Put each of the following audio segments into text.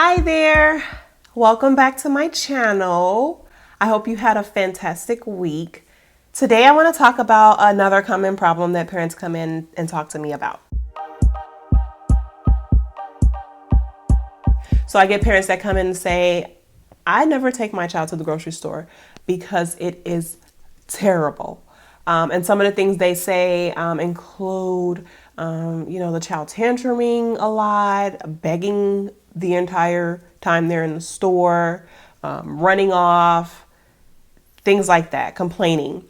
Hi there, welcome back to my channel. I hope you had a fantastic week. Today I want to talk about another common problem that parents come in and talk to me about. So I get parents that come in and say, I never take my child to the grocery store because it is terrible. And some of the things they say include, the child tantruming a lot, begging the entire time they're in the store, running off, things like that, complaining.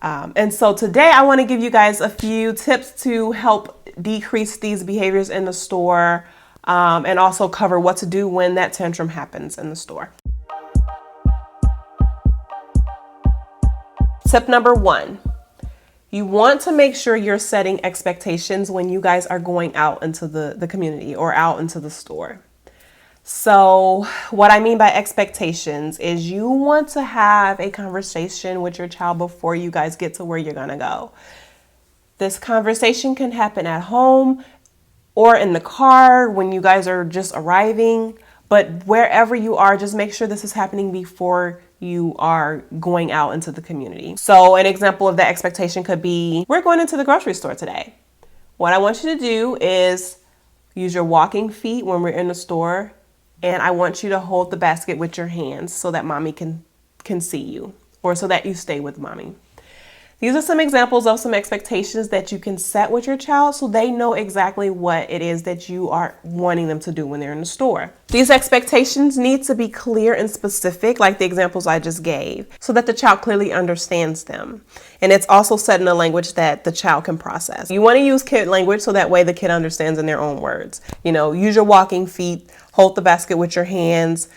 And so today I want to give you guys a few tips to help decrease these behaviors in the store, and also cover what to do when that tantrum happens in the store. Tip number 1, you want to make sure you're setting expectations when you guys are going out into the community or out into the store. So what I mean by expectations is you want to have a conversation with your child before you guys get to where you're going to go. This conversation can happen at home or in the car when you guys are just arriving, but wherever you are, just make sure this is happening before you are going out into the community. So an example of that expectation could be, we're going into the grocery store today. What I want you to do is use your walking feet when we're in the store, and I want you to hold the basket with your hands so that mommy can see you, or so that you stay with mommy. These are some examples of some expectations that you can set with your child so they know exactly what it is that you are wanting them to do when they're in the store. These expectations need to be clear and specific, like the examples I just gave, so that the child clearly understands them. And it's also set in a language that the child can process. You want to use kid language so that way the kid understands in their own words. Use your walking feet, hold the basket with your hands,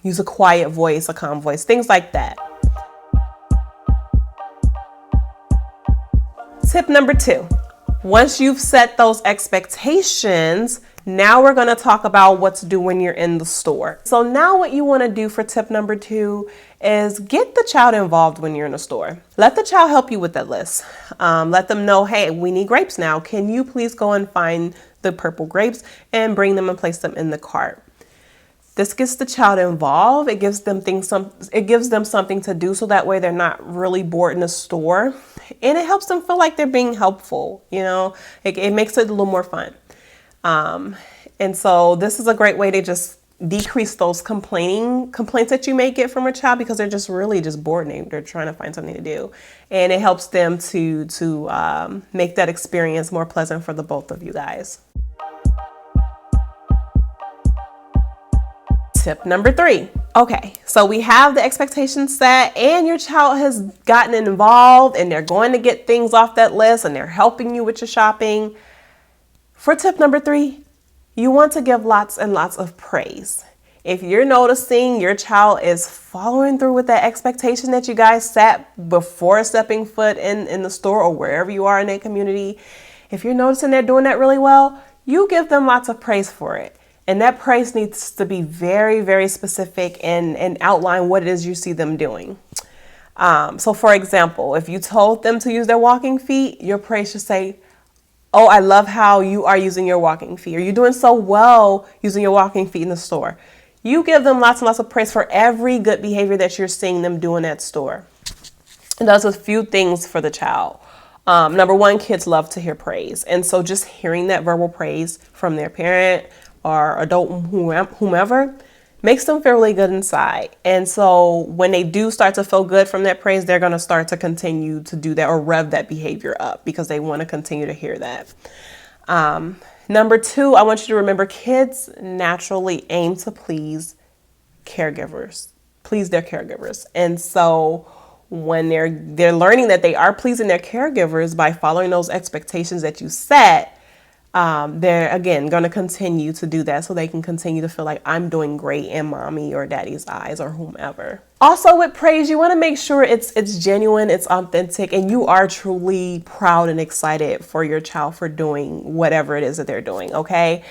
use a quiet voice, a calm voice, things like that. Tip number 2, once you've set those expectations, now we're going to talk about what to do when you're in the store. So now what you want to do for tip number 2 is get the child involved when you're in the store. Let the child help you with that list. Let them know, hey, we need grapes now. Can you please go and find the purple grapes and bring them and place them in the cart? This gets the child involved. It gives them something to do, so that way they're not really bored in the store, and it helps them feel like they're being helpful. It makes it a little more fun. And so this is a great way to just decrease those complaints that you may get from a child because they're just really just bored and they're trying to find something to do, and it helps them to make that experience more pleasant for the both of you guys. Tip number 3. Okay, so we have the expectations set and your child has gotten involved and they're going to get things off that list and they're helping you with your shopping. For tip number 3, you want to give lots and lots of praise. If you're noticing your child is following through with that expectation that you guys set before stepping foot in the store or wherever you are in that community, if you're noticing they're doing that really well, you give them lots of praise for it. And that praise needs to be very, very specific and outline what it is you see them doing. So for example, if you told them to use their walking feet, your praise should say, oh, I love how you are using your walking feet. Or you're doing so well using your walking feet in the store. You give them lots and lots of praise for every good behavior that you're seeing them do in that store. It does a few things for the child. Number 1, kids love to hear praise. And so just hearing that verbal praise from their parent or adult, whomever, makes them feel really good inside. And so when they do start to feel good from that praise, they're going to start to continue to do that or rev that behavior up because they want to continue to hear that. Number 2, I want you to remember kids naturally aim to please their caregivers. And so when they're learning that they are pleasing their caregivers by following those expectations that you set, they're again going to continue to do that so they can continue to feel like I'm doing great in mommy or daddy's eyes or whomever. Also with praise, you want to make sure it's genuine, it's authentic, and you are truly proud and excited for your child for doing whatever it is that they're doing. Okay.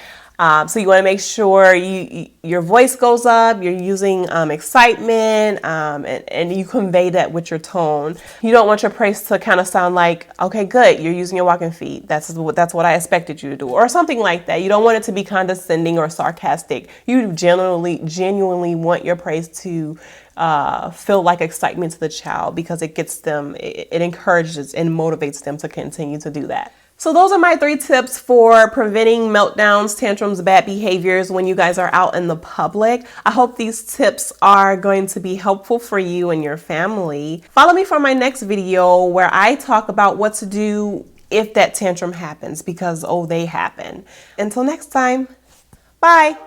So you want to make sure your voice goes up, you're using excitement, and you convey that with your tone. You don't want your praise to kind of sound like, okay, good, you're using your walking feet. That's what I expected you to do, or something like that. You don't want it to be condescending or sarcastic. You genuinely want your praise to feel like excitement to the child, because it gets them, it encourages and motivates them to continue to do that. So those are my 3 tips for preventing meltdowns, tantrums, bad behaviors when you guys are out in the public. I hope these tips are going to be helpful for you and your family. Follow me for my next video where I talk about what to do if that tantrum happens, because, oh, they happen. Until next time, bye.